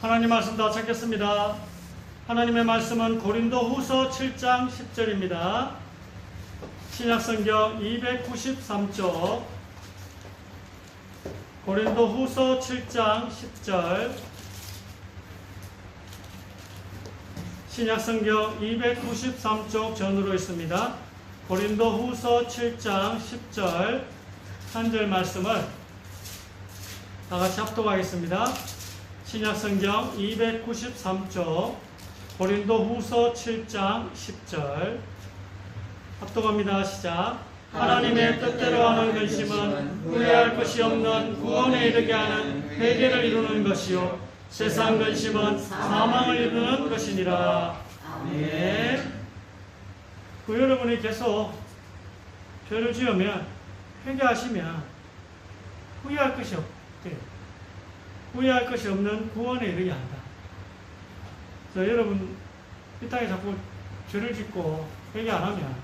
하나님 말씀 다 찾겠습니다. 하나님의 말씀은 고린도후서 7장 10절입니다. 신약성경 293쪽 고린도후서 7장 10절 신약성경 293쪽 전으로 있습니다. 고린도후서 7장 10절 한 절 말씀을 다같이 합독하겠습니다. 신약성경 293쪽 고린도후서 7장 10절 합독합니다. 시작. 하나님의 뜻대로 하는 근심은 후회할 것이 없는 구원에 이르게 하는 회개를 이루는 것이요 세상 근심은 사망을 이루는 것이니라. 아멘. 여러분이 계속 죄를 지으면 회개하시면 후회할 것이 없대요. 후회할 것이 없는 구원에 이르게 한다. 그래서 여러분 이 땅에 자꾸 죄를 짓고 회개 안 하면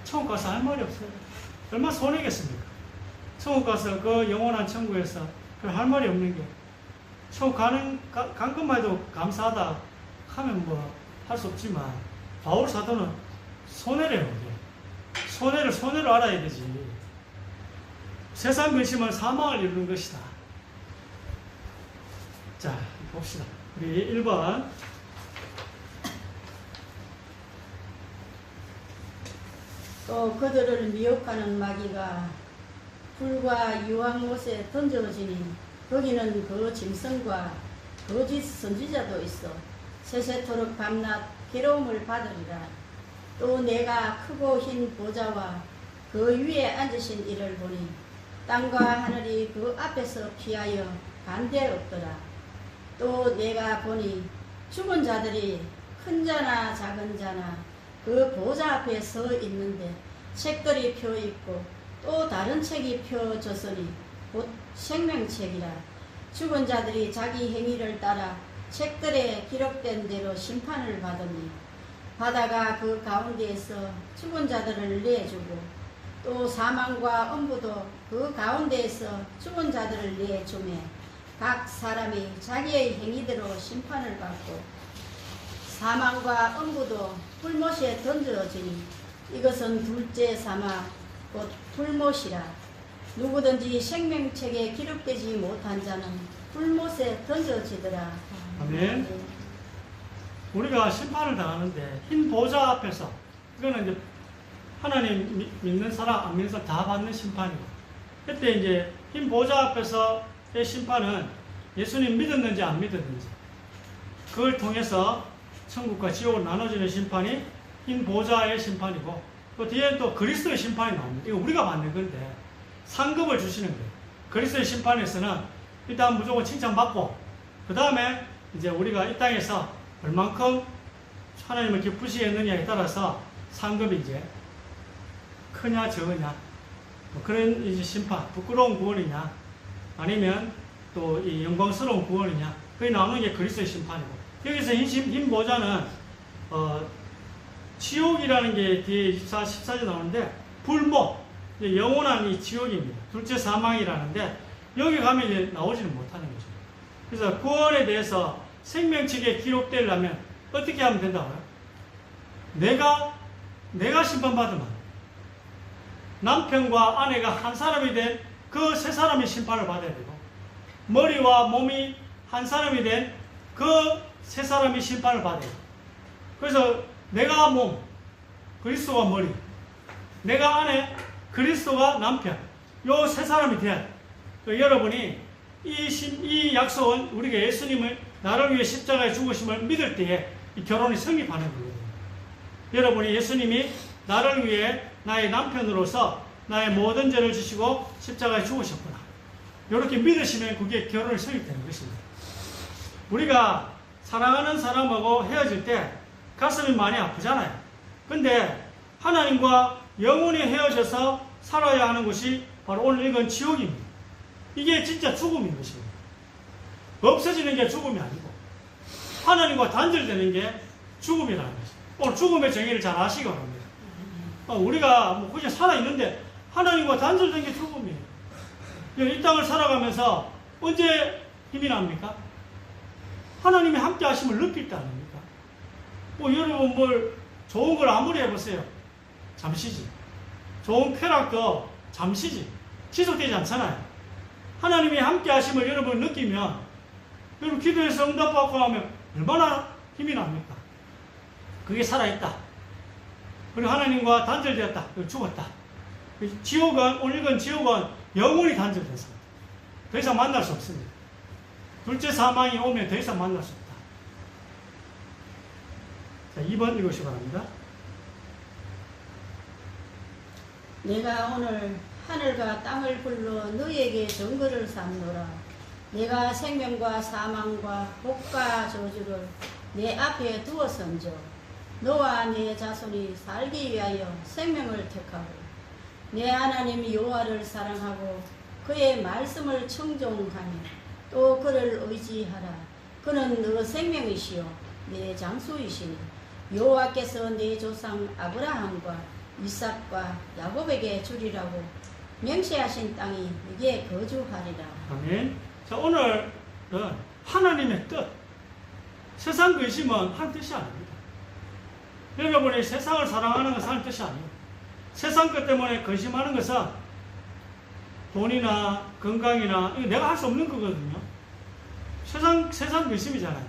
천국 가서 할 말이 없어요. 얼마나 손해겠습니까? 천국 가서 그 영원한 천국에서 할 말이 없는 게 천국 간 것만 해도 감사하다 하면 뭐 할 수 없지만 바울 사도는 손해래요. 손해를 알아야 되지. 세상 근심은 사망을 이루는 것이다. 자, 봅시다. 우리 1번. 또 그들을 미혹하는 마귀가 불과 유황못에 던져지니 거기는 그 짐승과 거짓 선지자도 있어 세세토록 밤낮 괴로움을 받으리라. 또 내가 크고 흰 보좌와 그 위에 앉으신 이를 보니 땅과 하늘이 그 앞에서 피하여 반대없더라. 또 내가 보니 죽은 자들이 큰 자나 작은 자나 그 보좌 앞에 서 있는데 책들이 펴 있고 또 다른 책이 펴졌으니 곧 생명책이라. 죽은 자들이 자기 행위를 따라 책들에 기록된 대로 심판을 받으니 바다가 그 가운데에서 죽은 자들을 내주고 또 사망과 엄부도 그 가운데에서 죽은 자들을 내주매 각 사람이 자기의 행위대로 심판을 받고 사망과 엄부도 불못에 던져지니 이것은 둘째 사망 곧 불못이라. 누구든지 생명책에 기록되지 못한 자는 불못에 던져지더라. 아멘. 우리가 심판을 당하는데 흰 보좌 앞에서 이거는 이제 하나님 믿는 사람 안 믿는 사람 다 받는 심판이고 그때 이제 흰 보좌 앞에서의 심판은 예수님 믿었는지 안 믿었는지 그걸 통해서 천국과 지옥을 나눠지는 심판이 흰 보좌의 심판이고 또 뒤에 또 그리스도의 심판이 나옵니다. 이거 우리가 받는 건데 상급을 주시는 거예요. 그리스도의 심판에서는 일단 무조건 칭찬받고 그 다음에 이제 우리가 이 땅에서 얼만큼 하나님을 기쁘시게 했느냐에 따라서 상급이 이제 크냐 적으냐 뭐 그런 이제 심판, 부끄러운 구원이냐 아니면 또 이 영광스러운 구원이냐 그게 나오는 게 그리스도의 심판이고 여기서 흰 보좌는 지옥이라는 게 뒤에 14절 나오는데 불못 영원한 이 지옥입니다. 둘째 사망이라는데 여기 가면 이제 나오지는 못하는 거죠. 그래서 구원에 대해서 생명책에 기록되려면 어떻게 하면 된다고요? 내가 심판받으면 남편과 아내가 한 사람이 된 그 세 사람이 심판을 받아야 되고 머리와 몸이 한 사람이 된 그 세 사람이 심판을 받아야 돼요. 그래서 내가 몸, 그리스도가 머리, 내가 아내, 그리스도가 남편 요 세 사람이 돼야 돼요. 여러분이 이 약속은 우리가 예수님을 나를 위해 십자가에 죽으심을 믿을 때에 이 결혼이 성립하는 거예요. 여러분이 예수님이 나를 위해 나의 남편으로서 나의 모든 죄를 지시고 십자가에 죽으셨구나. 이렇게 믿으시면 그게 결혼이 성립되는 것입니다. 우리가 사랑하는 사람하고 헤어질 때 가슴이 많이 아프잖아요. 근데 하나님과 영원히 헤어져서 살아야 하는 것이 바로 오늘 읽은 지옥입니다. 이게 진짜 죽음인 것입니다. 없어지는 게 죽음이 아니고 하나님과 단절되는 게 죽음이라는 것입니다. 오늘 죽음의 정의를 잘 아시기 바랍니다. 우리가 뭐 그냥 살아있는데 하나님과 단절된 게 죽음이에요. 이 땅을 살아가면서 언제 힘이 납니까? 하나님의 함께 하심을 느낄 때 아닙니까? 뭐 여러분 뭘 좋은 걸 아무리 해보세요. 잠시지. 좋은 쾌락도 잠시지. 지속되지 않잖아요. 하나님의 함께 하심을 여러분 느끼면 여러분 기도해서 응답받고 하면 얼마나 힘이 납니까? 그게 살아있다. 그리고 하나님과 단절되었다. 죽었다. 지옥은, 오늘은 지옥은 영원히 단절됐습니다. 더 이상 만날 수 없습니다. 둘째 사망이 오면 더 이상 만날 수 없다. 자, 2번 읽으시기 바랍니다. 내가 오늘 하늘과 땅을 불러 너희에게 증거를 삼노라. 내가 생명과 사망과 복과 저주를 내 앞에 두었은즉 너와 내 자손이 살기 위하여 생명을 택하고 내 하나님 여호와를 사랑하고 그의 말씀을 청종하며 또 그를 의지하라. 그는 너 생명이시요 내 장수이시니 여호와께서 내 조상 아브라함과 이삭과 야곱에게 주리라고 명시하신 땅이 네게 거주하리라. 아멘. 자, 오늘은 하나님의 뜻. 세상 근심은 한 뜻이 아닙니다. 여러분이 세상을 사랑하는 것은 한 뜻이 아니에요. 세상 것 때문에 근심하는 것은 돈이나 건강이나 이거 내가 할 수 없는 거거든요. 세상 근심이잖아요.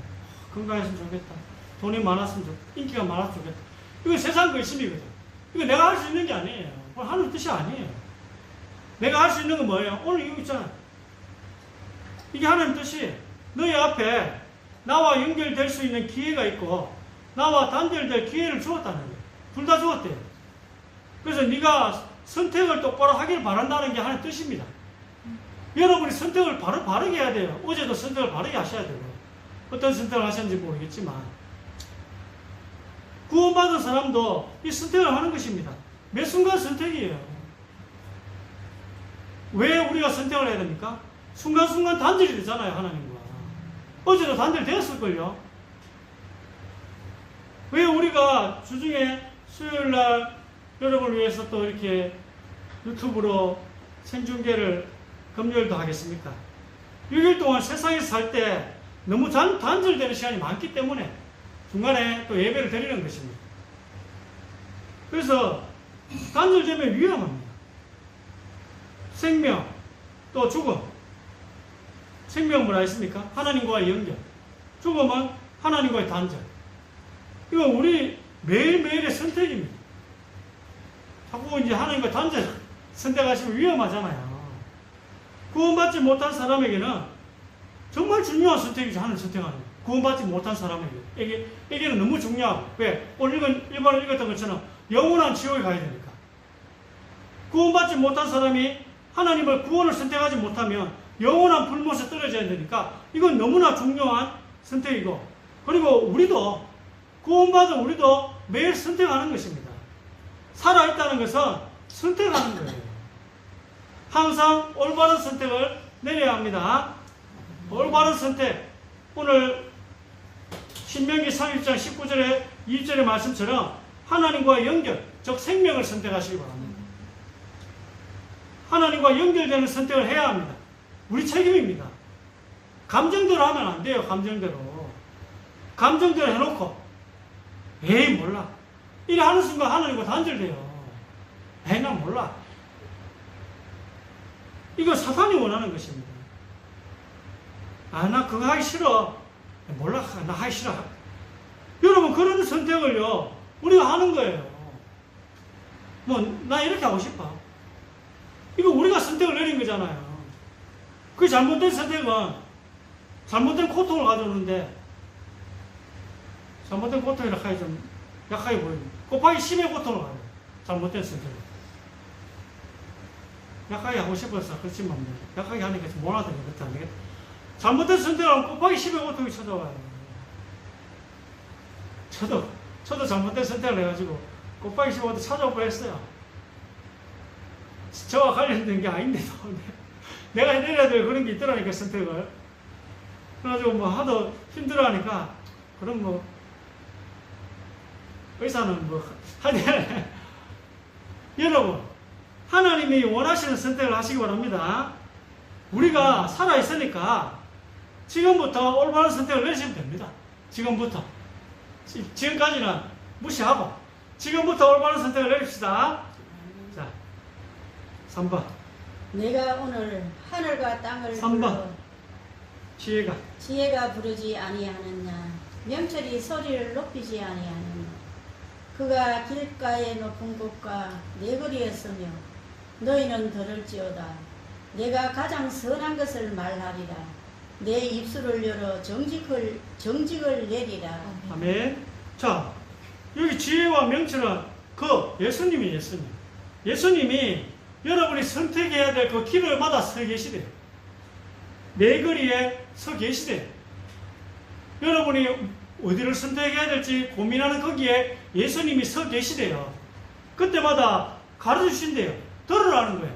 건강했으면 좋겠다. 돈이 많았으면 좋겠다. 인기가 많았으면 좋겠다. 이거 세상 근심이거든. 이거 내가 할 수 있는 게 아니에요. 하는 뜻이 아니에요. 내가 할 수 있는 건 뭐예요? 오늘 이거 있잖아요. 이게 하나님 뜻이 너희 앞에 나와 연결될 수 있는 기회가 있고 나와 단절될 기회를 주었다는 거예요. 둘 다 주었대요. 그래서 네가 선택을 똑바로 하길 바란다는 게 하나님 뜻입니다. 여러분이 선택을 바르게 해야 돼요. 어제도 선택을 바르게 하셔야 되고 어떤 선택을 하셨는지 모르겠지만 구원받은 사람도 이 선택을 하는 것입니다. 매 순간 선택이에요. 왜 우리가 선택을 해야 됩니까? 순간순간 단절이 되잖아요, 하나님과. 어제도 단절되었을걸요. 왜 우리가 주중에 수요일날 여러분을 위해서 또 이렇게 유튜브로 생중계를 금요일도 하겠습니까? 6일 동안 세상에서 살 때 너무 단절되는 시간이 많기 때문에 중간에 또 예배를 드리는 것입니다. 그래서 단절되면 위험합니다. 생명, 또 죽음. 생명은 뭐라 했습니까? 하나님과의 연결. 죽음은 하나님과의 단절. 이건 우리 매일매일의 선택입니다. 자꾸 이제 하나님과 단절 선택하시면 위험하잖아요. 구원받지 못한 사람에게는 정말 중요한 선택이죠. 하나님 선택하는 거. 구원받지 못한 사람에게는 너무 중요하고. 왜? 오늘 일반을 읽었던 것처럼 영원한 지옥에 가야 되니까. 구원받지 못한 사람이 하나님을 구원을 선택하지 못하면 영원한 불못에 떨어져야 되니까 이건 너무나 중요한 선택이고, 그리고 우리도 구원받은 우리도 매일 선택하는 것입니다. 살아있다는 것은 선택하는 거예요. 항상 올바른 선택을 내려야 합니다. 올바른 선택. 오늘 신명기 31장 19절에 2절의 말씀처럼 하나님과 연결, 즉 생명을 선택하시기 바랍니다. 하나님과 연결되는 선택을 해야 합니다. 우리 책임입니다. 감정대로 하면 안 돼요. 감정대로 해놓고 에이 몰라 이래 하는 순간 하나님과 단절돼요. 에이 난 몰라. 이거 사탄이 원하는 것입니다. 아, 나 그거 하기 싫어. 몰라, 나 하기 싫어. 여러분, 그런 선택을요, 우리가 하는 거예요. 나 이렇게 하고 싶어. 이거 우리가 선택을 내린 거잖아요. 그 잘못된 선택은 잘못된 고통을 가져오는데, 잘못된 고통이라 하기 좀 약하게 보입니다. 곱하기 10의 고통을 가져요. 잘못된 선택을. 약하게 하고 싶어서 그렇지만 약하게 하니까 좀 못하더니 그렇게 안 되겠다. 잘못된 선택을 하면 곱하기 10의 고통이 찾아와요. 저도 잘못된 선택을 해가지고 곱하기 15도 찾아올 뻔했어요. 저와 관련된 게 아닌데도 내가 내려야 될 그런 게 있더라니까, 선택을. 그래가지고 하도 힘들어하니까 그럼 의사는 하여튼 여러분, 하나님이 원하시는 선택을 하시기 바랍니다. 우리가 살아있으니까 지금부터 올바른 선택을 내리시면 됩니다. 지금부터. 지금까지는 무시하고 지금부터 올바른 선택을 내립시다. 자, 3번. 내가 오늘 하늘과 땅을 3번. 불러 지혜가 부르지 아니하느냐 명철이 소리를 높이지 아니하느냐 그가 길가의 높은 곳과 내 거리에 서며 너희는 들을지어다 내가 가장 선한 것을 말하리라 내 입술을 열어 정직을 내리라. 아멘. 자, 여기 지혜와 명철은 그 예수님이 예수님이 여러분이 선택해야 될 그 길을마다 서 계시대요. 내 거리에 서 계시대요. 여러분이 어디를 선택해야 될지 고민하는 거기에 예수님이 서 계시대요. 그때마다 가르쳐 주신대요. 들으라는 거예요.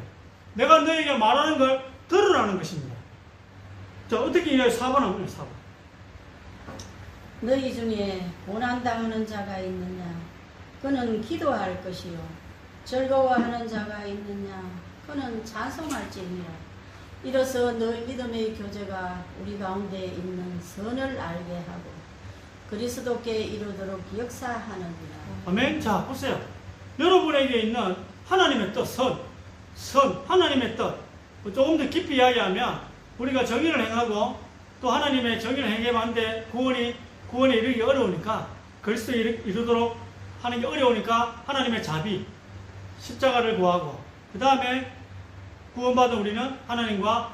내가 너에게 말하는 걸 들으라는 것입니다. 자, 어떻게 이해해요? 4번 한번 4번. 너희 중에 고난당하는 자가 있느냐 그는 기도할 것이요 즐거워하는 자가 있느냐 그는 찬송할지니라. 이로써 너희 믿음의 교제가 우리 가운데 있는 선을 알게 하고 그리스도께 이루도록 역사하느니라. 아멘. 자, 보세요. 여러분에게 있는 하나님의 뜻, 하나님의 뜻. 조금 더 깊이 이야기하면 우리가 정의를 행하고 또 하나님의 정의를 행해봤는데 구원에 이르기 어려우니까 그리스도에 이르도록 하는 게 어려우니까 하나님의 자비, 십자가를 구하고 그 다음에 구원받은 우리는 하나님과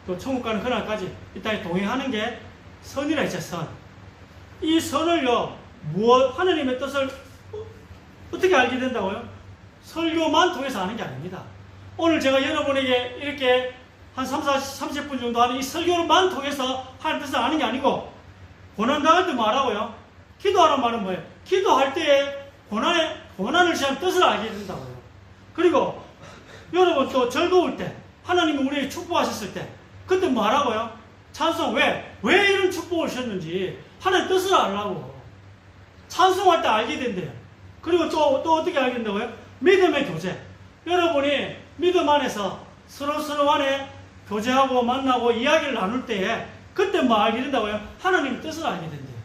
또 천국 가는 그날까지 이 땅에 동행하는 게 선이라 했죠. 선. 이 선을요, 하나님의 뜻을 어떻게 알게 된다고요? 설교만 통해서 아는 게 아닙니다. 오늘 제가 여러분에게 이렇게 한 30분 정도 하는 이 설교만 통해서 하나님 뜻을 아는 게 아니고 고난당할 때 말하고요. 기도하란 말은 뭐예요? 기도할 때에 고난을 시한 뜻을 알게 된다고요. 그리고 여러분 또 즐거울 때 하나님이 우리에게 축복하셨을 때 그때 뭐하라고요? 찬송. 왜 이런 축복을 주셨는지 하나님 뜻을 알라고 찬송할 때 알게 된대요. 그리고 또 어떻게 알게 된다고요? 믿음의 교제. 여러분이 믿음 안에서 서로 안에 교제하고 만나고 이야기를 나눌 때에 그때 뭐 알게 된다고요? 하나님의 뜻을 알게 된대요.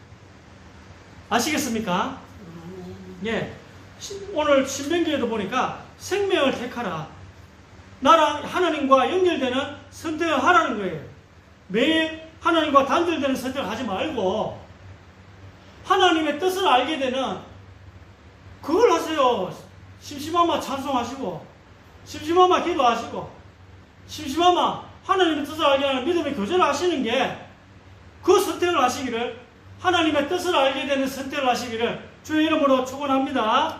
아시겠습니까? 예. 오늘 신명기에도 보니까 생명을 택하라. 나랑 하나님과 연결되는 선택을 하라는 거예요. 매일 하나님과 단절되는 선택을 하지 말고 하나님의 뜻을 알게 되는 그걸 하세요. 심심하면 찬송하시고 심심하면 기도하시고 심심하면 하나님의 뜻을 알게 하는 믿음의 교제를 하시는 게 그 선택을 하시기를 하나님의 뜻을 알게 되는 선택을 하시기를 주의 이름으로 축원합니다.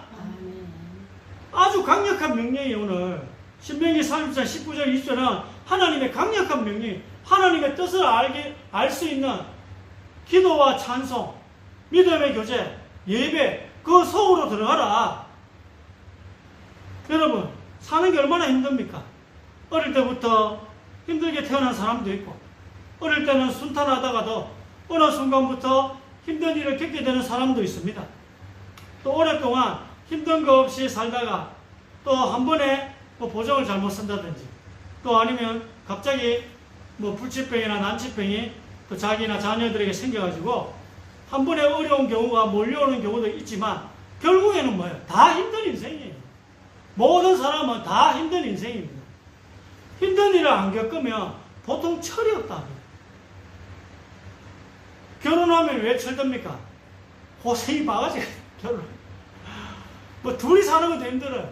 아주 강력한 명령이에요. 오늘 신명기 30장 19절 20절은 하나님의 강력한 명령, 하나님의 뜻을 알 수 있는 기도와 찬송, 믿음의 교제, 예배, 그 속으로 들어가라. 여러분, 사는 게 얼마나 힘듭니까? 어릴 때부터 힘들게 태어난 사람도 있고 어릴 때는 순탄하다가도 어느 순간부터 힘든 일을 겪게 되는 사람도 있습니다. 또 오랫동안 힘든 거 없이 살다가 또 한 번에 뭐 보정을 잘못 쓴다든지 또 아니면 갑자기 뭐 불치병이나 난치병이 또 자기나 자녀들에게 생겨가지고 한 번에 어려운 경우가 몰려오는 경우도 있지만 결국에는 뭐예요? 다 힘든 인생이에요. 모든 사람은 다 힘든 인생입니다. 힘든 일을 안 겪으면 보통 철이 없다. 결혼하면 왜 철듭니까? 고생이 바가지가 결혼. 뭐 둘이 사는 것도 힘들어요.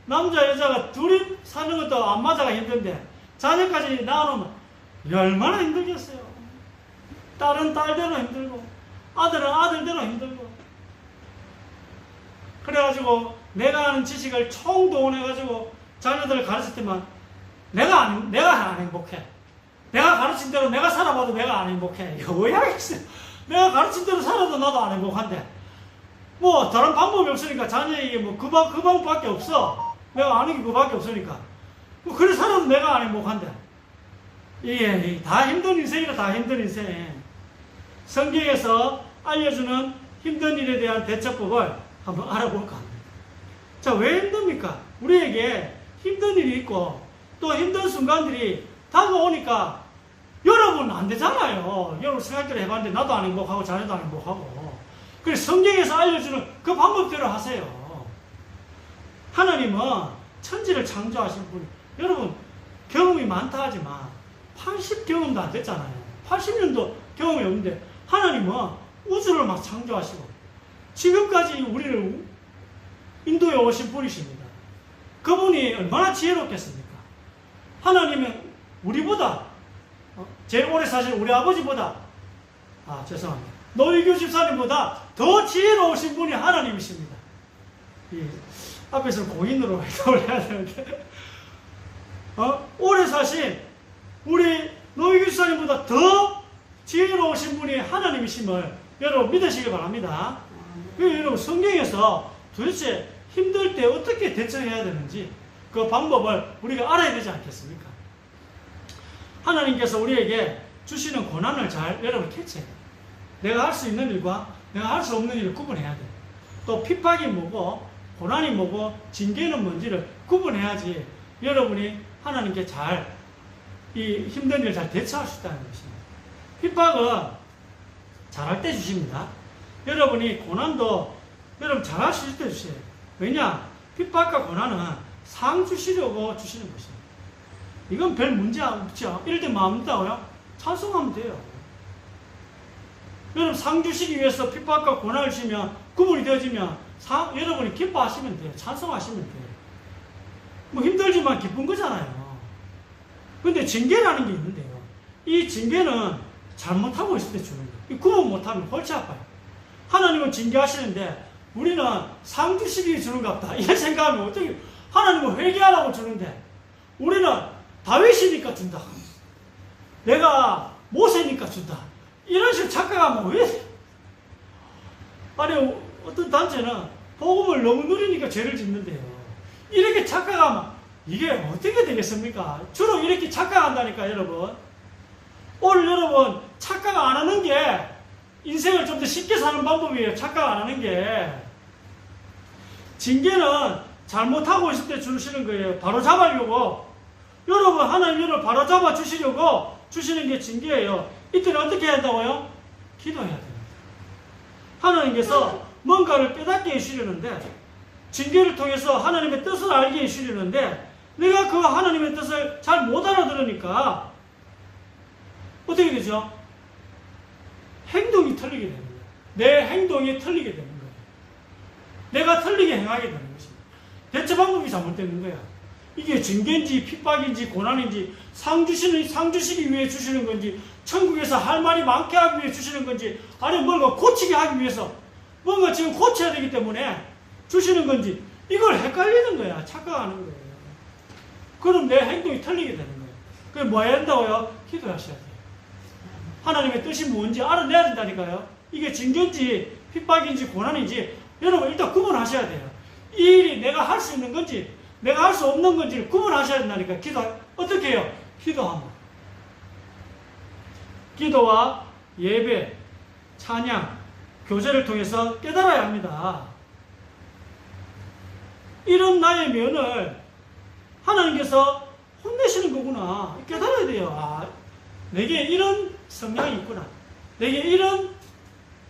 남자 여자가 둘이 사는 것도 안 맞아가 힘든데 자녀까지 낳아놓으면 얼마나 힘들겠어요. 딸은 딸대로 힘들고 아들은 아들대로 힘들고 그래가지고 내가 아는 지식을 총동원해가지고 자녀들을 가르칠 때만 내가 안 행복해. 내가 가르친 대로 내가 살아봐도 내가 안 행복해. 이거 왜 하겠어요? 내가 가르친 대로 살아도 나도 안 행복한데 뭐 다른 방법이 없으니까 자녀에게 뭐 그 방법밖에 없어. 내가 아는 게 그밖에 없으니까 뭐 그래 살아도 내가 안 행복한데 이게 다 힘든 인생이라. 다 힘든 인생. 성경에서 알려주는 힘든 일에 대한 대처법을 한번 알아볼까 합니다. 자, 왜 힘듭니까? 우리에게 힘든 일이 있고 또 힘든 순간들이 다가오니까 여러분 안 되잖아요. 여러분 생각대로 해봤는데 나도 안 행복하고 자네도 안 행복하고. 그래서 성경에서 알려주는 그 방법대로 하세요. 하나님은 천지를 창조하신 분이, 여러분 경험이 많다 하지만 80경험도 안 됐잖아요. 80년도 경험이 없는데 하나님은 우주를 막 창조하시고 지금까지 우리를 인도에 오신 분이십니다. 그분이 얼마나 지혜롭겠습니까? 하나님은 우리보다, 제일 오래 사신 우리 아버지보다, 죄송합니다, 노희규 집사님보다 더 지혜로우신 분이 하나님이십니다. 앞에서 공인으로 회동을 해야 되는데, 오래 사신 우리 노희규 집사님보다 더 지혜로우신 분이 하나님이심을 여러분 믿으시기 바랍니다. 여러분 성경에서 도대체 힘들 때 어떻게 대처해야 되는지 그 방법을 우리가 알아야 되지 않겠습니까? 하나님께서 우리에게 주시는 고난을 잘 여러분 캐치해야 돼요. 내가 할 수 있는 일과 내가 할 수 없는 일을 구분해야 돼요. 또 핍박이 뭐고 고난이 뭐고 징계는 뭔지를 구분해야지 여러분이 하나님께 잘 이 힘든 일을 잘 대처할 수 있다는 것입니다. 핍박은 잘할 때 주십니다. 여러분이 고난도 여러분 잘할 수 있을 때 주세요. 왜냐? 핍박과 고난은 상 주시려고 주시는 것입니다. 이건 별 문제 없죠. 이럴 때 마음 있다고요? 찬송하면 돼요. 여러분 상 주시기 위해서 핍박과 고난을 주시면 구분이 되어지면 여러분이 기뻐하시면 돼요. 찬송하시면 돼요. 뭐 힘들지만 기쁜 거잖아요. 근데 징계라는 게 있는데요. 이 징계는 잘못하고 있을 때 주는 거예요. 이 구분 못하면 골치 아파요. 하나님은 징계하시는데 우리는 상 주시기 주는 것 같다. 이런 생각하면 어떻게, 하나님은 회개하라고 주는데 우리는 다윗이니까 준다. 내가 모세니까 준다. 이런 식으로 착각하면 왜? 아니, 어떤 단체는 복음을 너무 누리니까 죄를 짓는데요. 이렇게 착각하면 이게 어떻게 되겠습니까? 주로 이렇게 착각한다니까, 여러분. 오늘 여러분, 착각 안 하는 게 인생을 좀 더 쉽게 사는 방법이에요. 착각 안 하는 게. 징계는 잘못하고 있을 때 주시는 거예요. 바로 잡으려고. 여러분, 하나님 여러분 바로 잡아 주시려고 주시는 게 징계예요. 이때는 어떻게 해야 한다고요? 기도해야 됩니다. 하나님께서 뭔가를 깨닫게 해주시려는데, 징계를 통해서 하나님의 뜻을 알게 해주시려는데, 내가 그 하나님의 뜻을 잘 못 알아들으니까 어떻게 되죠? 행동이 틀리게 되는 거예요. 내 행동이 틀리게 되는 거예요. 내가 틀리게 행하게 되는 것입니다. 대처 방법이 잘못되는 거야. 이게 징계인지 핍박인지 고난인지 상 주시기 위해 주시는 건지 천국에서 할 말이 많게 하기 위해 주시는 건지 아니면 뭔가 고치게 하기 위해서 뭔가 지금 고쳐야 되기 때문에 주시는 건지 이걸 헷갈리는 거야. 착각하는 거예요. 그럼 내 행동이 틀리게 되는 거예요. 그럼 뭐 해야 된다고요? 기도하셔야 돼요. 하나님의 뜻이 뭔지 알아내야 된다니까요. 이게 징계인지 핍박인지 고난인지 여러분 일단 구분하셔야 돼요. 이 일이 내가 할 수 있는 건지 내가 할 수 없는 건지를 구분하셔야 된다니까. 어떻게 해요? 기도하면. 기도와 예배, 찬양, 교제를 통해서 깨달아야 합니다. 이런 나의 면을 하나님께서 혼내시는 거구나. 깨달아야 돼요. 내게 이런 성향이 있구나. 내게 이런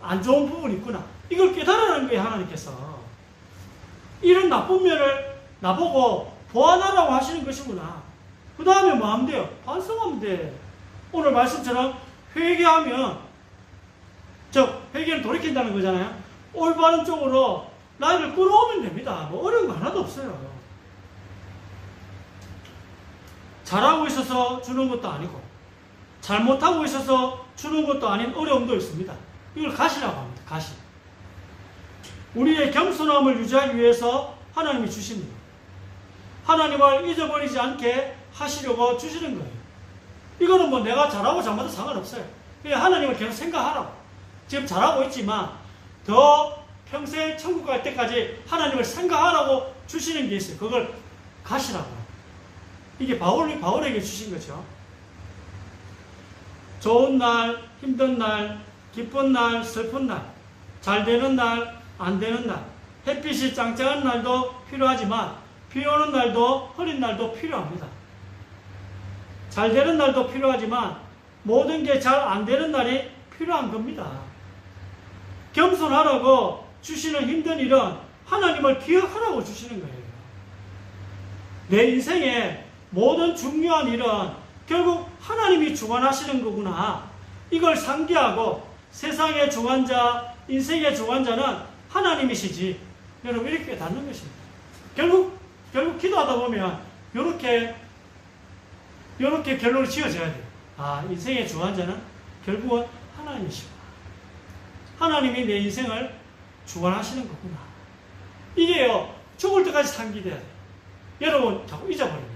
안 좋은 부분이 있구나. 이걸 깨달으라는 거예요, 하나님께서. 이런 나쁜 면을 나보고 보완하라고 하시는 것이구나. 그 다음에 뭐 하면 돼요? 반성하면 돼. 오늘 말씀처럼 회개하면, 회개는 돌이킨다는 거잖아요. 올바른 쪽으로 나이를 끌어오면 됩니다. 뭐 어려운 거 하나도 없어요. 잘하고 있어서 주는 것도 아니고, 잘못하고 있어서 주는 것도 아닌 어려움도 있습니다. 이걸 가시라고 합니다. 가시. 우리의 겸손함을 유지하기 위해서 하나님이 주십니다. 하나님을 잊어버리지 않게 하시려고 주시는 거예요. 이거는 뭐 내가 잘하고 잘못해도 상관없어요. 그냥 하나님을 계속 생각하라고. 지금 잘하고 있지만 더 평생 천국 갈 때까지 하나님을 생각하라고 주시는 게 있어요. 그걸 가시라고. 이게 바울에게 주신 거죠. 좋은 날, 힘든 날, 기쁜 날, 슬픈 날, 잘 되는 날, 안 되는 날, 햇빛이 짱짱한 날도 필요하지만 비 오는 날도 흐린 날도 필요합니다. 잘 되는 날도 필요하지만 모든 게 잘 안 되는 날이 필요한 겁니다. 겸손하라고 주시는 힘든 일은 하나님을 기억하라고 주시는 거예요. 내 인생의 모든 중요한 일은 결국 하나님이 주관하시는 거구나. 이걸 상기하고 세상의 주관자, 인생의 주관자는 하나님이시지. 여러분 이렇게 깨닫는 것입니다. 결국 기도하다 보면 이렇게 결론을 지어져야 돼요. 아, 인생의 주관자는 결국은 하나님이시구나. 하나님이 내 인생을 주관하시는 거구나. 이게요, 죽을 때까지 상기돼야 돼요. 여러분 자꾸 잊어버립니다.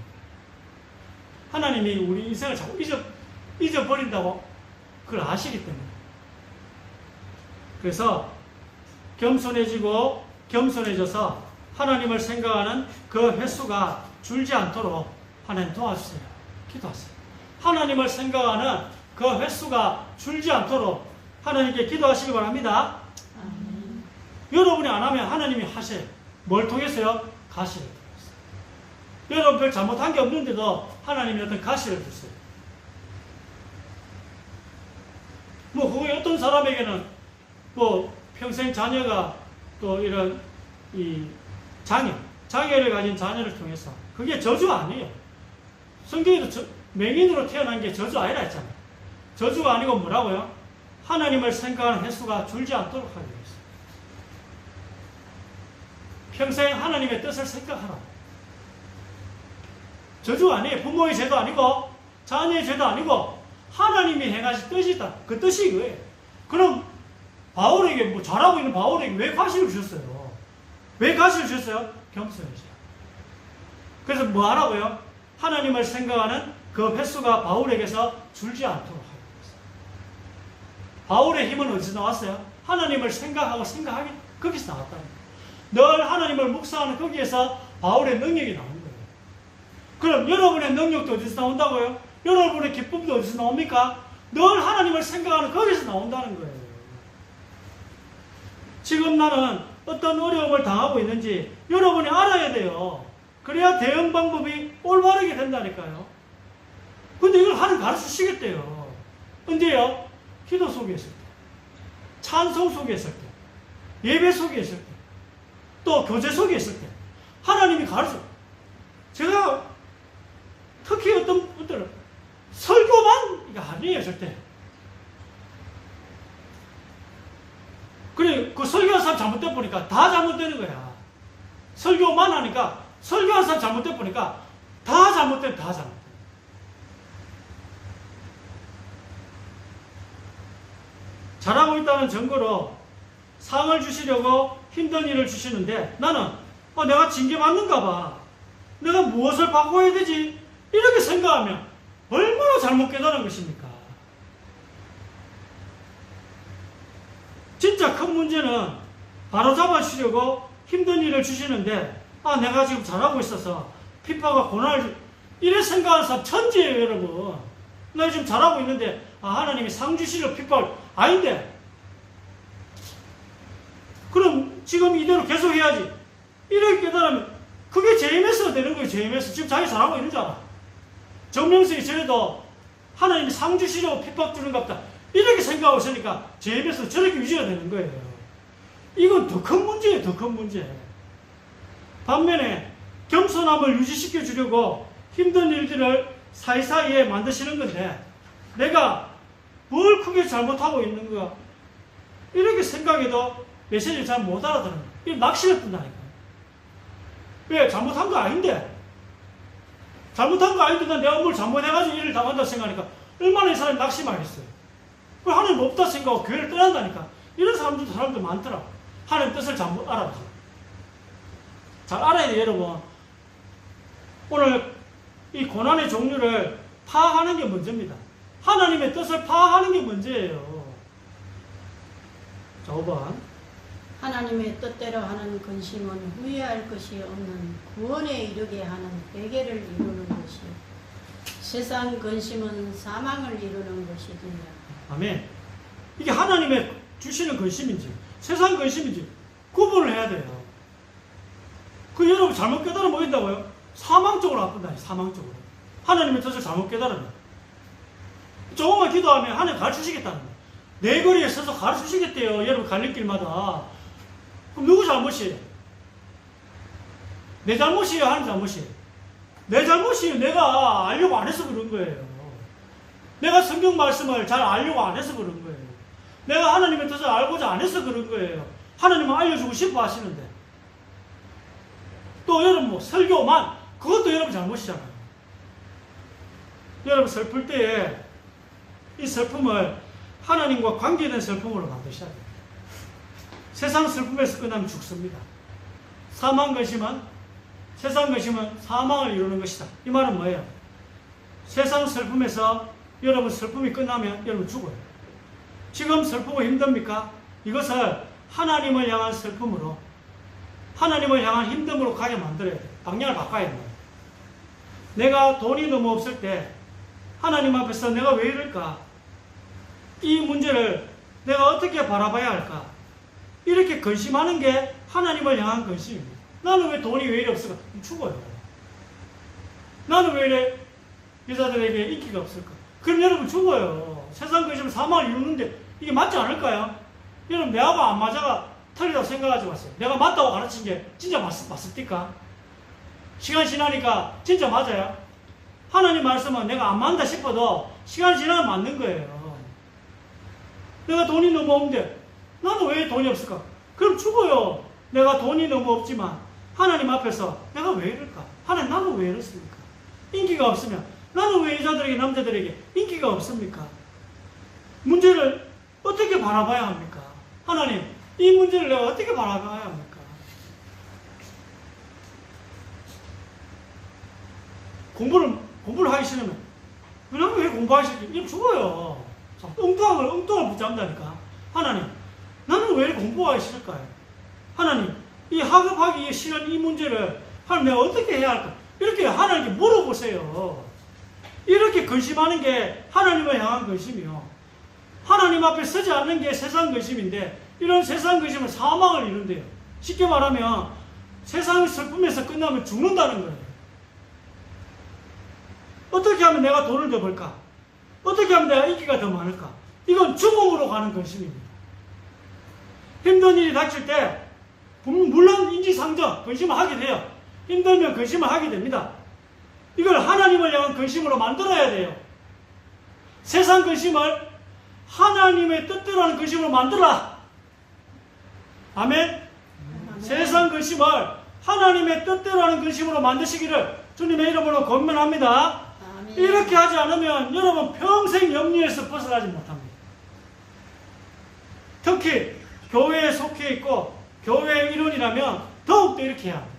하나님이 우리 인생을 자꾸 잊어버린다고 그걸 아시기 때문에. 그래서 겸손해지고 겸손해져서 하나님을 생각하는 그 횟수가 줄지 않도록 하나님 도와주세요. 기도하세요. 하나님을 생각하는 그 횟수가 줄지 않도록 하나님께 기도하시기 바랍니다. 여러분이 안 하면 하나님이 하세요. 뭘 통해서요? 가시를 통해서. 여러분 별 잘못한 게 없는데도 하나님이 어떤 가시를 주세요. 뭐 그게 어떤 사람에게는 뭐 평생 자녀가 또 이런 이 장애를 가진 자녀를 통해서 그게 저주 아니에요. 성경에도 맹인으로 태어난 게 저주 아니라 했잖아요. 저주가 아니고 뭐라고요? 하나님을 생각하는 횟수가 줄지 않도록 하기 위해서. 평생 하나님의 뜻을 생각하라. 저주가 아니에요. 부모의 죄도 아니고 자녀의 죄도 아니고 하나님이 행하신 뜻이다. 그 뜻이 이거예요. 그럼 바울에게 뭐 잘하고 있는 바울에게 왜 가시를 주셨어요? 왜 가시를 주셨어요? 겸손해져요. 그래서 뭐 하라고요? 하나님을 생각하는 그 횟수가 바울에게서 줄지 않도록 하기 위해서. 바울의 힘은 어디서 나왔어요? 하나님을 생각하기 거기서 나왔다니까. 늘 하나님을 묵상하는 거기에서 바울의 능력이 나오는 거예요. 그럼 여러분의 능력도 어디서 나온다고요? 여러분의 기쁨도 어디서 나옵니까? 늘 하나님을 생각하는 거기서 나온다는 거예요. 지금 나는 어떤 어려움을 당하고 있는지 여러분이 알아야 돼요. 그래야 대응 방법이 올바르게 된다니까요. 근데 이걸 하나님 가르쳐 주시겠대요. 언제요? 기도 속에 있을 때, 찬송 속에 있을 때, 예배 속에 있을 때, 또 교제 속에 있을 때 하나님이 가르쳐. 제가 특히 어떤 분들은 설교만 이거 아니에요 절대. 그래 그 설교한 사람 잘못돼 보니까 다 잘못되는 거야. 설교만 하니까 설교한 사람 잘못돼 보니까 다 잘못돼. 잘하고 있다는 증거로 상을 주시려고 힘든 일을 주시는데 나는 내가 징계받는가 봐. 내가 무엇을 바꿔야 되지? 이렇게 생각하면 얼마나 잘못 깨달은 것입니까? 진짜 큰 문제는 바로잡아 주려고 힘든 일을 주시는데 내가 지금 잘하고 있어서 핍박과 고난을 이래 생각하는 사람 천지예요. 여러분. 나 지금 잘하고 있는데 하나님이 상 주시려 핍박을 아닌데 그럼 지금 이대로 계속 해야지. 이렇게 깨달으면 그게 JMS가 되는 거예요. JMS. 지금 자기 잘하고 있는 줄 알아. 정명석이 저래도 하나님이 상 주시려고 핍박 주는 것 같다. 이렇게 생각하고 있으니까 JMS가 저렇게 유지가 되는 거예요. 이건 더 큰 문제예요. 더 큰 문제. 반면에 겸손함을 유지시켜 주려고 힘든 일들을 사이사이에 만드시는 건데 내가 뭘 크게 잘못하고 있는가 이렇게 생각해도 메시지를 잘 못 알아듣는 거예요. 이게 낚시를 뜬다니까. 왜? 잘못한 거 아닌데. 잘못한 거 아닌데 내가 뭘 잘못해가지고 일을 당한다고 생각하니까 얼마나 이 사람이 낙심하겠어요. 그 하나님 없다 생각하고 교회를 떠난다니까. 이런 사람들 많더라. 하나님 뜻을 잘못 알아서. 잘 알아야 돼요, 여러분. 오늘 이 고난의 종류를 파악하는 게 문제입니다. 하나님의 뜻을 파악하는 게 문제예요. 자, 5번. 하나님의 뜻대로 하는 근심은 후회할 것이 없는 구원에 이르게 하는 회개를 이루는 것이요 세상 근심은 사망을 이루는 것이니라. 아멘. 이게 하나님의 주시는 근심인지 세상 근심인지 구분을 해야 돼요. 그 여러분 잘못 깨달으면 뭐 된다고요? 사망 쪽으로 아픈다니. 사망 쪽으로. 하나님의 뜻을 잘못 깨달으면 조금만 기도하면 하나님 가르치시겠다는 거예요. 내 거리에 서서 가르치시겠대요. 여러분 갈림길마다. 그럼 누구 잘못이에요? 내 잘못이에요? 하나님 잘못이에요? 내 잘못이에요. 내가 알려고 안 해서 그런 거예요. 내가 성경 말씀을 잘 알려고 안 해서 그런 거예요. 내가 하나님의 뜻을 알고자 안 해서 그런 거예요. 하나님은 알려주고 싶어 하시는데. 또 여러분 뭐 설교만, 그것도 여러분 잘못이잖아요. 여러분 슬플 때에 이 슬픔을 하나님과 관계된 슬픔으로 만드셔야 돼요. 세상 슬픔에서 끝나면 죽습니다. 사망 근심은, 세상 근심은 사망을 이루는 것이다. 이 말은 뭐예요? 세상 슬픔에서 여러분 슬픔이 끝나면 여러분 죽어요. 지금 슬프고 힘듭니까? 이것을 하나님을 향한 슬픔으로, 하나님을 향한 힘듦으로 가게 만들어야 돼요. 방향을 바꿔야 돼요. 내가 돈이 너무 없을 때 하나님 앞에서 내가 왜 이럴까? 이 문제를 내가 어떻게 바라봐야 할까? 이렇게 근심하는 게 하나님을 향한 근심입니다. 나는 왜 돈이 왜 이래 없을까? 죽어요. 나는 왜 이래 여자들에게 인기가 없을까? 그럼 여러분 죽어요. 세상 근심은 사망을 이루는데 이게 맞지 않을까요? 여러분 내하고 안 맞아가 틀리다고 생각하지 마세요. 내가 맞다고 가르친 게 진짜 맞습니까? 시간 지나니까 진짜 맞아요. 하나님 말씀은 내가 안 맞다 싶어도 시간 지나면 맞는 거예요. 내가 돈이 너무 없는데 나는 왜 돈이 없을까? 그럼 죽어요. 내가 돈이 너무 없지만 하나님 앞에서 내가 왜 이럴까? 하나님 나는 왜 이렇습니까? 인기가 없으면 나는 왜 여자들에게 남자들에게 인기가 없습니까? 문제를 어떻게 바라봐야 합니까? 하나님 이 문제를 내가 어떻게 바라봐야 합니까? 공부를 하기 싫으면 그러면 왜 공부하기 싫지? 이러면 죽어요. 엉뚱을 붙잡는다니까. 하나님 나는 왜 공부하기 싫을까요? 하나님 이 학업하기 싫은 이 문제를 하나님 내가 어떻게 해야 할까? 이렇게 하나님께 물어보세요. 이렇게 근심하는 게 하나님을 향한 근심이요. 하나님 앞에 서지 않는 게 세상 근심인데 이런 세상 근심은 사망을 이룬대요. 쉽게 말하면 세상의 슬픔에서 끝나면 죽는다는 거예요. 어떻게 하면 내가 돈을 더 벌까? 어떻게 하면 내가 인기가 더 많을까? 이건 죽음으로 가는 근심입니다. 힘든 일이 닥칠 때 물론 인지상정, 근심을 하게 돼요. 힘들면 근심을 하게 됩니다. 이걸 하나님을 향한 근심으로 만들어야 돼요. 세상 근심을 하나님의 뜻대로 하는 근심으로 만들어라. 아멘? 세상 근심을 하나님의 뜻대로 하는 근심으로 만드시기를 주님의 이름으로 권면합니다. 아멘. 이렇게 하지 않으면 여러분 평생 염려에서 벗어나지 못합니다. 특히 교회에 속해 있고 교회의 일원이라면 더욱더 이렇게 해야 합니다.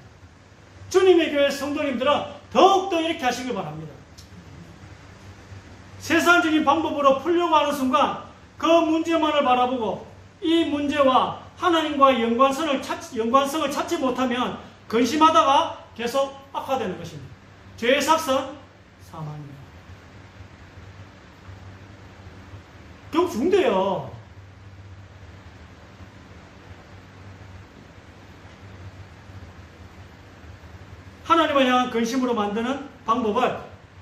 주님의 교회 성도님들은 더욱더 이렇게 하시길 바랍니다. 세상적인 방법으로 풀려고 하는 순간 그 문제만을 바라보고 이 문제와 하나님과의 연관성을 찾지 못하면 근심하다가 계속 악화되는 것입니다. 죄의 삭선 사망입니다. 결국 죽는데요. 하나님을 향한 근심으로 만드는 방법을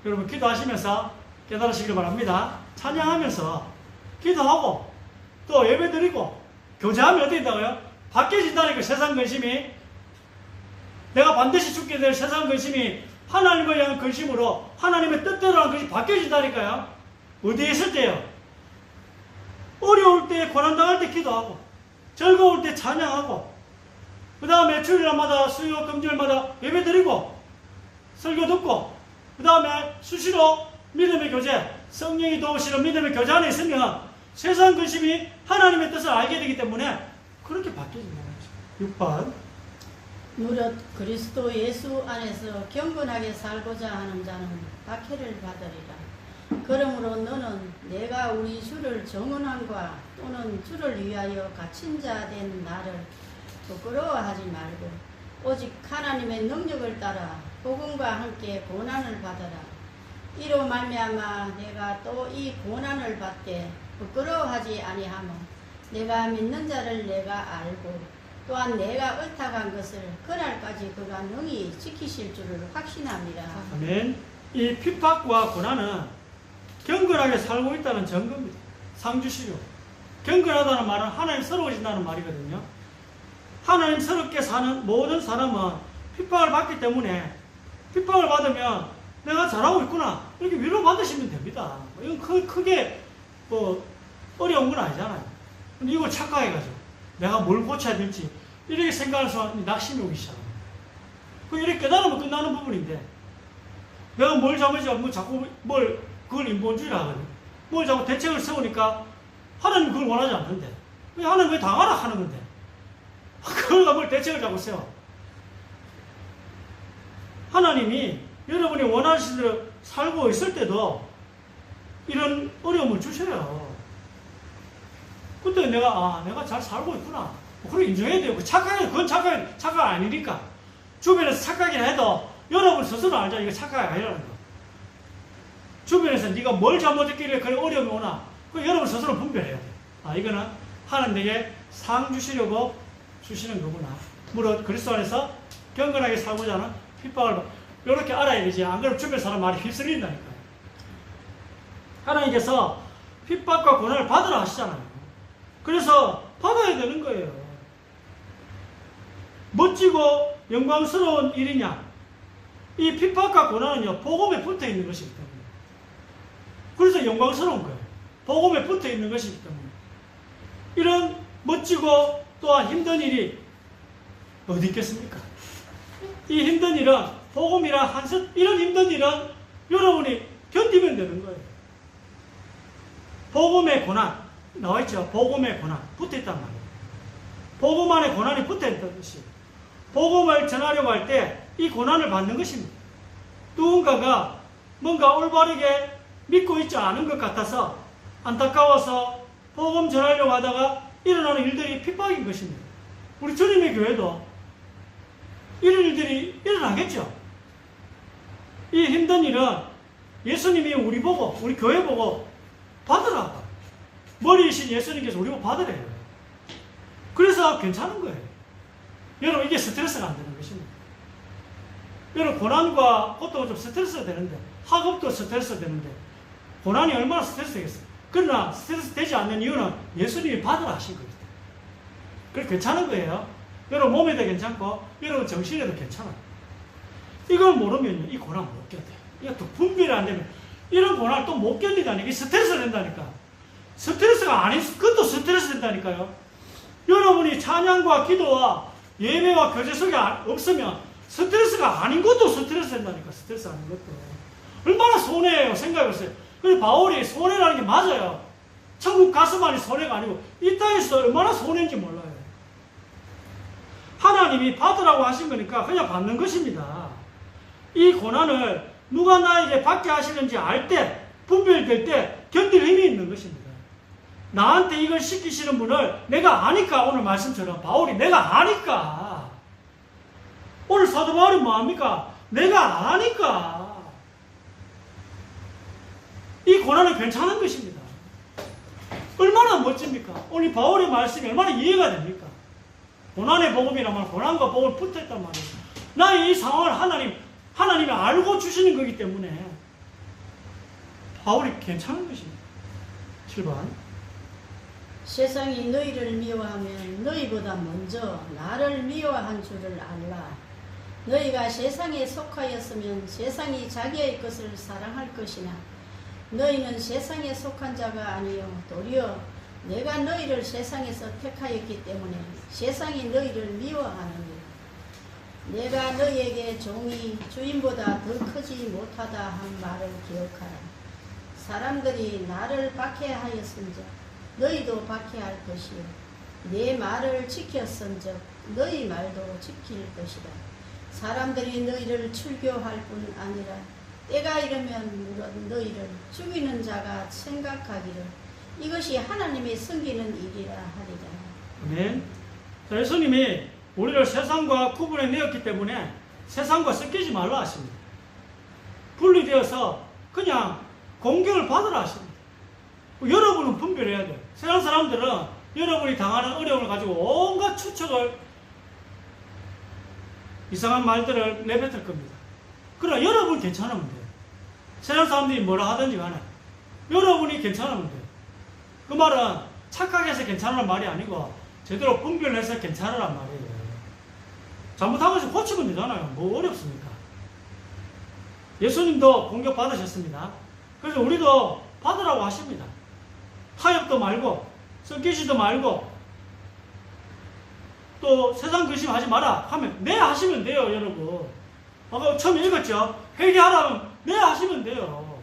여러분 기도하시면서 깨달으시길 바랍니다. 찬양하면서 기도하고 또 예배드리고 교제하면 어떻게 된다고요? 바뀌어진다니까. 세상 근심이, 내가 반드시 죽게 될 세상 근심이 하나님을 향한 근심으로 하나님의 뜻대로 하는 것이 바뀌어진다니까요. 어디에 있을 때요? 어려울 때, 고난당할 때 기도하고 즐거울 때 찬양하고 그 다음에 주일날마다 수요 금요일마다 예배드리고 설교 듣고 그 다음에 수시로 믿음의 교제, 성령이 도우시는 믿음의 교제 안에 있으면 세상 근심이 하나님의 뜻을 알게 되기 때문에 그렇게 바뀌어진다는 거죠. 6번 무릇 그리스도 예수 안에서 경건하게 살고자 하는 자는 박해를 받으리라. 그러므로 너는 내가 우리 주를 정언함과 또는 주를 위하여 갇힌 자 된 나를 부끄러워하지 말고 오직 하나님의 능력을 따라 복음과 함께 고난을 받아라. 이로 말미암아 내가 또 이 고난을 받게 부끄러워하지 아니하며 내가 믿는 자를 내가 알고 또한 내가 옳다간 것을 그날까지 그가 능히 지키실 줄을 확신합니다. 아멘. 이 핍박과 고난은 경건하게 살고 있다는 증거입니다. 상주시료. 경건하다는 말은 하나님스러워진다는 말이거든요. 하나님스럽게 사는 모든 사람은 핍박을 받기 때문에 핍박을 받으면 내가 잘하고 있구나 이렇게 위로받으시면 됩니다. 이건 크게 뭐 어려운 건 아니잖아요. 근데 이걸 착각해가지고 내가 뭘 고쳐야 될지 이렇게 생각해서 낙심이 오기 시작합니다. 이렇게 깨달으면 끝나는 부분인데 내가 뭘 잘못했지 뭐 자꾸 그걸 인본주의라 하거든요. 뭘 자꾸 대책을 세우니까 하나님 그걸 원하지 않는데 하나님 왜 당하라 하는 건데 그러다 뭘 대책을 자꾸 세워. 하나님이 여러분이 원하시는 대로 살고 있을 때도 이런 어려움을 주셔요. 그때 내가 잘 살고 있구나. 그걸 인정해야 돼요. 그건 착각 아니니까. 주변에서 착각이라 해도 여러분 스스로 알죠. 이거 착각이 아니라는 거. 주변에서 네가 뭘 잘못했길래 그런 어려움이 오나. 그 여러분 스스로 분별해야 돼. 이거는 하나님 내게 상 주시려고 주시는 거구나. 물론 그리스도 안에서 경건하게 살고자 하는 핍박을 이렇게 알아야 되지. 안 그러면 주변 사람 말이 휩쓸린다니까요. 하나님께서 핍박과 고난을 받으라 하시잖아요. 그래서 받아야 되는 거예요. 멋지고 영광스러운 일이냐? 이 핍박과 고난은요, 복음에 붙어 있는 것이기 때문에. 그래서 영광스러운 거예요. 복음에 붙어 있는 것이기 때문에. 이런 멋지고 또한 힘든 일이 어디 있겠습니까? 이 힘든 일은 복음이라 이런 힘든 일은 여러분이 견디면 되는 거예요. 복음의 고난 나와있죠. 복음의 고난 붙어있단 말이에요. 복음 안에 고난이 붙어있다는 것이에요. 복음을 전하려고 할 때 이 고난을 받는 것입니다. 누군가가 뭔가 올바르게 믿고 있지 않은 것 같아서 안타까워서 복음 전하려고 하다가 일어나는 일들이 핍박인 것입니다. 우리 주님의 교회도 이런 일들이 일어나겠죠. 이 힘든 일은 예수님이 우리 교회 보고 받으라. 머리이신 예수님께서 우리 보고 받으래요. 그래서 괜찮은 거예요. 여러분 이게 스트레스가 안 되는 것입니다. 여러분 고난과 고통은 좀 스트레스가 되는데 학업도 스트레스가 되는데 고난이 얼마나 스트레스 되겠어요. 그러나 스트레스 되지 않는 이유는 예수님이 받으라 하신 거예요. 그래서 괜찮은 거예요. 여러분 몸에도 괜찮고 여러분 정신에도 괜찮아요. 이걸 모르면 이 고난 못 견뎌요. 이거 또 분별이 안 되면 이런 고난을 또 못 견디다니까. 이게 스트레스가 된다니까. 스트레스가 아닌 그것도 스트레스 된다니까요. 여러분이 찬양과 기도와 예배와 교제 속에 없으면 스트레스가 아닌 것도 스트레스 된다니까. 스트레스 아닌 것도. 얼마나 손해예요. 생각해보세요. 그래서 바울이 손해라는 게 맞아요. 천국 가서만이 손해가 아니고 이 땅에서 얼마나 손해인지 몰라요. 하나님이 받으라고 하신 거니까 그냥 받는 것입니다. 이 고난을 누가 나에게 받게 하시는지 알 때, 분별될 때 견딜 힘이 있는 것입니다. 나한테 이걸 시키시는 분을 내가 아니까, 오늘 말씀처럼 바울이 내가 아니까. 오늘 사도 바울이 뭐합니까? 내가 아니까. 이 고난은 괜찮은 것입니다. 얼마나 멋집니까? 오늘 바울의 말씀이 얼마나 이해가 됩니까? 고난의 복음이란 말, 고난과 복음을 붙어있단 말이에요. 나의 이 상황을 하나님이 알고 주시는 거기 때문에 바울이 괜찮은 것입니다. 7번. 세상이 너희를 미워하면 너희보다 먼저 나를 미워한 줄을 알라. 너희가 세상에 속하였으면 세상이 자기의 것을 사랑할 것이나 너희는 세상에 속한 자가 아니요 도리어 내가 너희를 세상에서 택하였기 때문에 세상이 너희를 미워하느니라. 내가 너희에게 종이 주인보다 더 크지 못하다 한 말을 기억하라. 사람들이 나를 박해하였은즉 너희도 박해할 것이요 내 말을 지켰은즉 너희 말도 지킬 것이다. 사람들이 너희를 출교할 뿐 아니라 때가 이르면 물론 너희를 죽이는 자가 생각하기를 이것이 하나님의 섬기는 일이라 하리라. 아멘. 자, 예수님이 우리를 세상과 구분해 내었기 때문에 세상과 섞이지 말라 하십니다. 분리되어서 그냥 공격을 받으라 하십니다. 여러분은 분별해야 돼요. 세상 사람들은 여러분이 당하는 어려움을 가지고 온갖 추측을, 이상한 말들을 내뱉을 겁니다. 그러나 여러분 괜찮으면 돼요. 세상 사람들이 뭐라 하든지 간에 여러분이 괜찮으면 돼요. 그 말은 착하게 해서 괜찮으란 말이 아니고 제대로 분별해서 괜찮으란 말이에요. 잘못한 것을 고치면 되잖아요. 뭐 어렵습니까? 예수님도 공격 받으셨습니다. 그래서 우리도 받으라고 하십니다. 타협도 말고 썩기지도 말고 또 세상 근심하지 마라 하면 네 하시면 돼요. 여러분 아까 처음에 읽었죠? 회개하라면 네 하시면 돼요.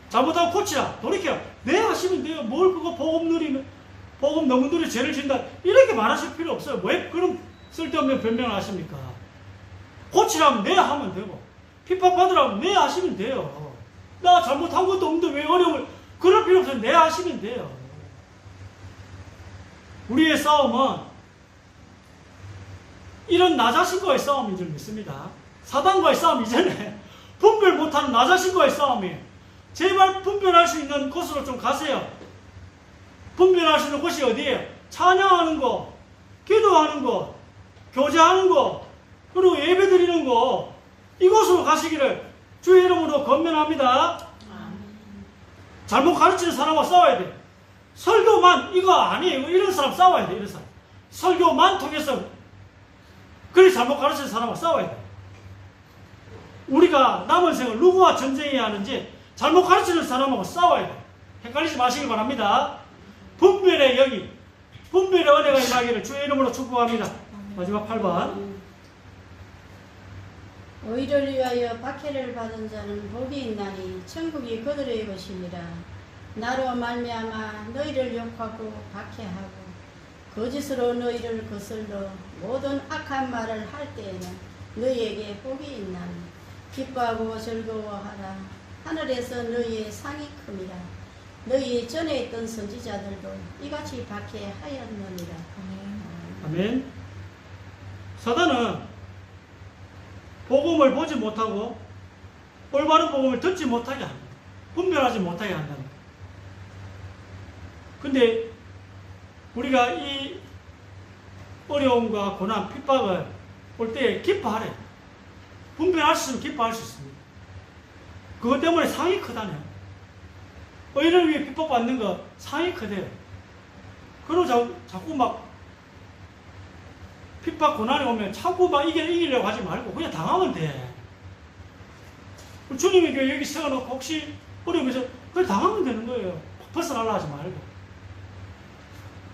잘못하고 고치라 돌이켜라 네 하시면 돼요. 뭘 그거 복음 너무 누리 죄를 진다 이렇게 말하실 필요 없어요. 왜 그런 쓸데없는 변명을 하십니까? 고치라면 네 하면 되고 핍박받으라면 네 하시면 돼요. 나 잘못한 것도 없는데 왜 어려움을 그럴 필요 없어요. 네 하시면 돼요. 우리의 싸움은 이런 나 자신과의 싸움인 줄 믿습니다. 사단과의 싸움 이전에 분별 못하는 나 자신과의 싸움이에요. 제발 분별할 수 있는 곳으로 좀 가세요. 분별할 수 있는 곳이 어디예요? 찬양하는 거, 기도하는 거, 교제하는 거, 그리고 예배 드리는 거, 이곳으로 가시기를 주의 이름으로 권면합니다. 잘못 가르치는 사람과 싸워야 돼. 설교만 이거 아니에요. 이런 사람 싸워야 돼. 이런 사람. 설교만 통해서 그래 잘못 가르치는 사람과 싸워야 돼. 우리가 남은 생을 누구와 전쟁해야 하는지 잘못 가르치는 사람하고 싸워야 돼. 헷갈리지 마시기 바랍니다. 분별의 영이, 분별의 은혜가 임하기를 주의 이름으로 축복합니다. 마지막 8번. 의를 위하여 박해를 받은 자는 복이 있나니 천국이 그들의 것이니라. 나로 말미암아 너희를 욕하고 박해하고 거짓으로 너희를 거슬러 모든 악한 말을 할 때에는 너희에게 복이 있나니 기뻐하고 즐거워하라. 하늘에서 너희의 상이 큼이라. 너희 전에 있던 선지자들도 이같이 박해하였느니라. 아멘. 사단은 복음을 보지 못하고 올바른 복음을 듣지 못하게 합니다. 분별하지 못하게 한답니다. 근데 우리가 이 어려움과 고난, 핍박을 올 때 기뻐하래. 분별할 수 있으면 기뻐할 수 있습니다. 그것 때문에 상이 크다네요. 의를 위해 핍박받는 거 상이 크대요. 그러고 자꾸 막 핍박 고난이 오면 자꾸 막 이기려고 하지 말고 그냥 당하면 돼. 주님의 교회 여기 세워놓고 혹시 어려우면서 그냥 당하면 되는 거예요. 벗어나려 하지 말고.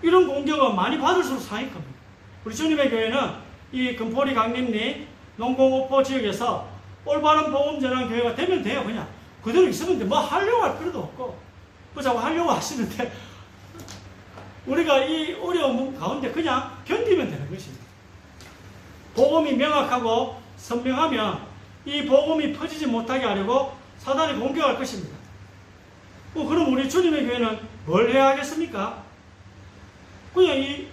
이런 공격은 많이 받을수록 상이 큽니다. 우리 주님의 교회는 이 금포리 강림리 농공오포 지역에서 올바른 복음 전환 교회가 되면 돼요. 그냥 그대로 있으면 돼. 뭐 하려고 할 필요도 없고 뭐 자꾸 하려고 하시는데 우리가 이 어려움 가운데 그냥 견디면 되는 것입니다. 복음이 명확하고 선명하면 이 복음이 퍼지지 못하게 하려고 사단이 공격할 것입니다. 그럼 우리 주님의 교회는 뭘 해야 하겠습니까? 그냥 이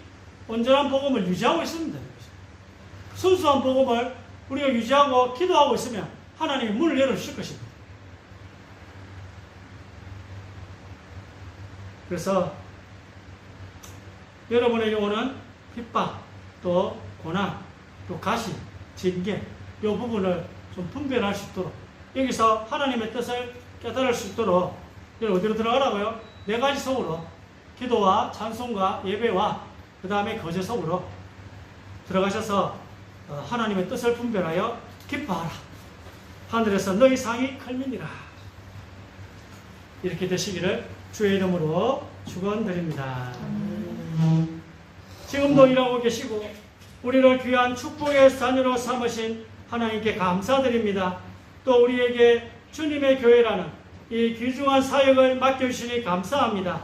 온전한 복음을 유지하고 있으면 되는 것입니다. 순수한 복음을 우리가 유지하고 기도하고 있으면 하나님이 문을 열어주실 것입니다. 그래서 여러분에게 오는 핍박, 또 고난, 또 가시, 징계 이 부분을 좀 분별할 수 있도록 여기서 하나님의 뜻을 깨달을 수 있도록 여러분 어디로 들어가라고요? 4가지 속으로 기도와 찬송과 예배와 그 다음에 거제 속으로 들어가셔서 하나님의 뜻을 분별하여 기뻐하라. 하늘에서 너희 상이 클민이라. 이렇게 되시기를 주의 이름으로 축원드립니다. 지금도 일하고 계시고 우리를 귀한 축복의 자녀로 삼으신 하나님께 감사드립니다. 또 우리에게 주님의 교회라는 이 귀중한 사역을 맡겨주시니 감사합니다.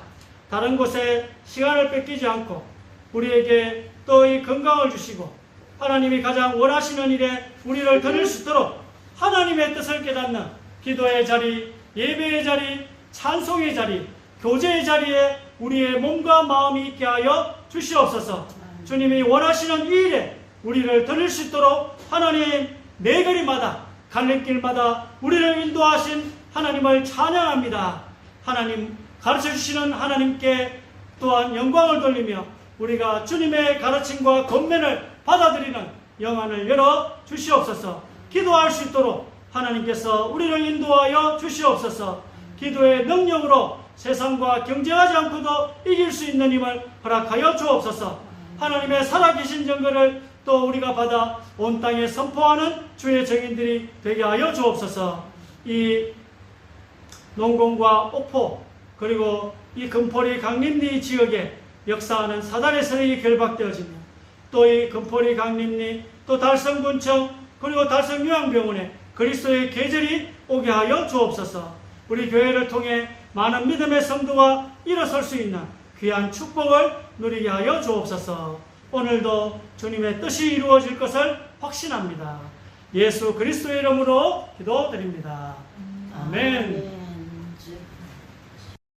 다른 곳에 시간을 뺏기지 않고 우리에게 또 이 건강을 주시고 하나님이 가장 원하시는 일에 우리를 드릴 수 있도록 하나님의 뜻을 깨닫는 기도의 자리, 예배의 자리, 찬송의 자리, 교제의 자리에 우리의 몸과 마음이 있게 하여 주시옵소서. 주님이 원하시는 이 일에 우리를 드릴 수 있도록 하나님 내 거리마다 갈림길마다 우리를 인도하신 하나님을 찬양합니다. 하나님 가르쳐주시는 하나님께 또한 영광을 돌리며 우리가 주님의 가르침과 권면을 받아들이는 영안을 열어 주시옵소서. 기도할 수 있도록 하나님께서 우리를 인도하여 주시옵소서. 기도의 능력으로 세상과 경쟁하지 않고도 이길 수 있는 힘을 허락하여 주옵소서. 하나님의 살아계신 증거를 또 우리가 받아 온 땅에 선포하는 주의 증인들이 되게 하여 주옵소서. 이 농공과 옥포 그리고 이 금포리 강림리 지역에 역사하는 사단의 세력이 결박되어지며 또 이 금포리 강림리 또 달성군청 그리고 달성요양병원에 그리스도의 계절이 오게 하여 주옵소서. 우리 교회를 통해 많은 믿음의 성도가 일어설 수 있는 귀한 축복을 누리게 하여 주옵소서. 오늘도 주님의 뜻이 이루어질 것을 확신합니다. 예수 그리스도의 이름으로 기도드립니다. 아멘.